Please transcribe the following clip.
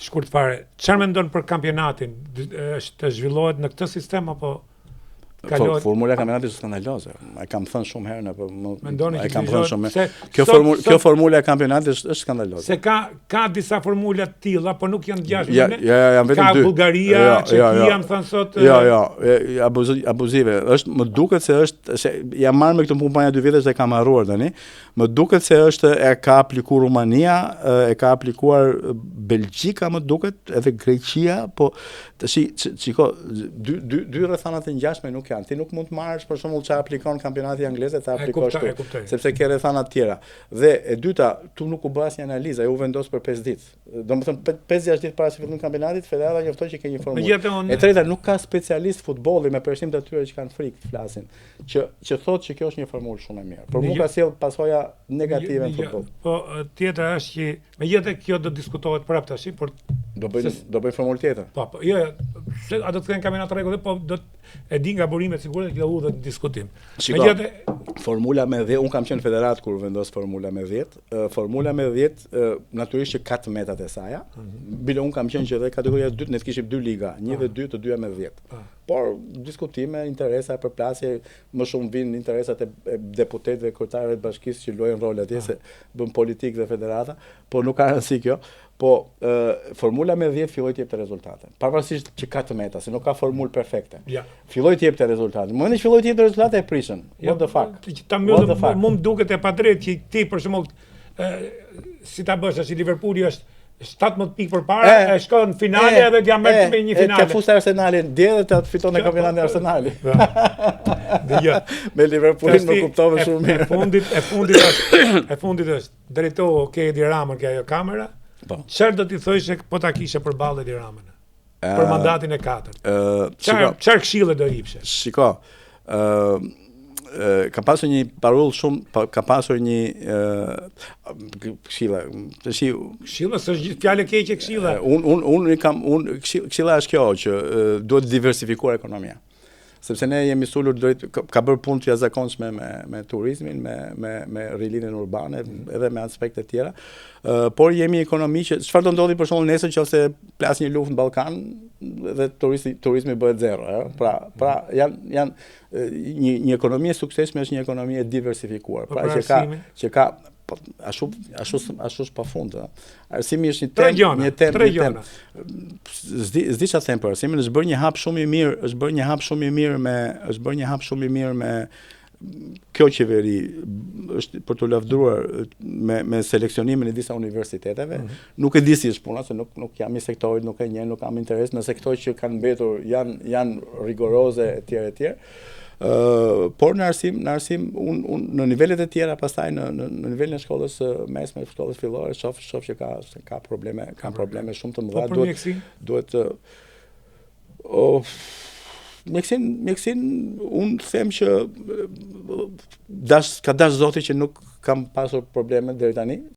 Shkurt fare, çfarë mendon për kampionatin? Është zhvillohet në këtë sistem apo kalohet? Formula e kampionatit është skandaloze. E kam thënë shumë herë apo e kam thënë shumë herë. Kjo formula e kampionatit është skandaloze. Se ka disa formula të tilla, po nuk janë gjashtë. Janë vetëm dy. Ka Bullgaria, Çekia, më thënë sot. Abuzive. Më duket se jam marrë me këtë punë para 2 vjetësh dhe kam harruar tani. Më duket se e ka aplikuar Rumania, e ka aplikuar Belgjika, më duket, edhe Greqia, po shiko, dy rrethana të ngjashme nuk janë. Ti nuk mund të marrësh për shembull çfarë aplikon kampionati anglez të aplikosh këtu, sepse ke rrethana të tjera. Dhe e dyta, tu nuk u bë asnjë analizë, ai u vendos për 5 ditë. Domethënë 5-6 ditë para se fillimit të kampionatit, federata njoftoi që ke një formulë. E treta, nuk ka specialist futbolli me përshtim të atyre që kanë frikë të flasin, që thotë që kjo është një formulë shumë e mirë. Por mua ka sjell pasoja negative në futboll. Po tjetra është që megjithëse kjo do diskutohet prapë tash, por do bëjnë formulë tjetër. Po, jo, a do të kenë kampionat rregull, po do e di nga burimet sigurisht që do udhët në diskutim. Formula me 10, unë kam qenë federat kur vendos formula me 10. Formula me 10 natyrisht që ka të metat e saj. Bile unë kam qenë që dhe kategoria 2 ne të kishim 2 liga, 1 dhe 2, të dyja me 10. Por diskutime, interesa, përplasje, më shumë vinë interesat e deputetëve, kryetarëve të bashkisë që luajnë rol atje, se bën politikë dhe federata, por nuk ka rëndësi kjo. Po formula me 10 filloi të jepte rezultate. Pavarësisht që ka të meta, se nuk ka formulë perfekte. Filloi të jepte rezultate. Momentin që filloi të jepte rezultate e prishën. What the fuck? Mu duket e padrejtë që ti për shembull si ta bësh tash Liverpooli është 17 pikë përpara, e shkon në finale edhe t'ja merr me një finale. Te fusta Arsenalin dje dhe të fiton në kampionatin e Arsenalit. Me Liverpoolin më kuptove shumë mirë. E fundit është drejtohu ke Edi Ramën ke ajo kamera. Çfarë do t'i thojë po ta kishe përballë Edi Ramën? Për mandatin e 4. Çfarë këshille do jepshe? Shiko, ka pasur një parull shumë, ka pasur një këshilla. Këshilla s'është fjalë keqe këshilla. Këshilla është kjo që duhet diversifikuar ekonomia. Sepse ne jemi sulur drejt, ka bërë punë të jashtëzakonshme me turizmin, me rilindjen urbane, edhe me aspekte tjera. Por jemi ekonomi që çfarë do ndodhi për shembull nesër nëse plas një luftë në Ballkan dhe turizmi bëhet zero, Pra janë një ekonomi e suksesshme është një ekonomi e diversifikuar, pra që ka ashtu pafund. Arsimi është një temë. S'di çfarë them për arsimin, është bërë një hap shumë i mirë me kjo qeveri është për të lavdruar me seleksionimin e disa universiteteve. Nuk e di si është puna, se nuk jam i sektorit, nuk e njeh, nuk kam interes në sektor që kanë mbetur janë rigoroze etj. Por në arsim në nivelet e tjera, pastaj në nivelin e shkollës mesme, shkollës fillore, shoh që ka probleme shumë të mëdha. Duhet mjekësin, unë them që ka dash Zoti që nuk kam pasur probleme deri tani.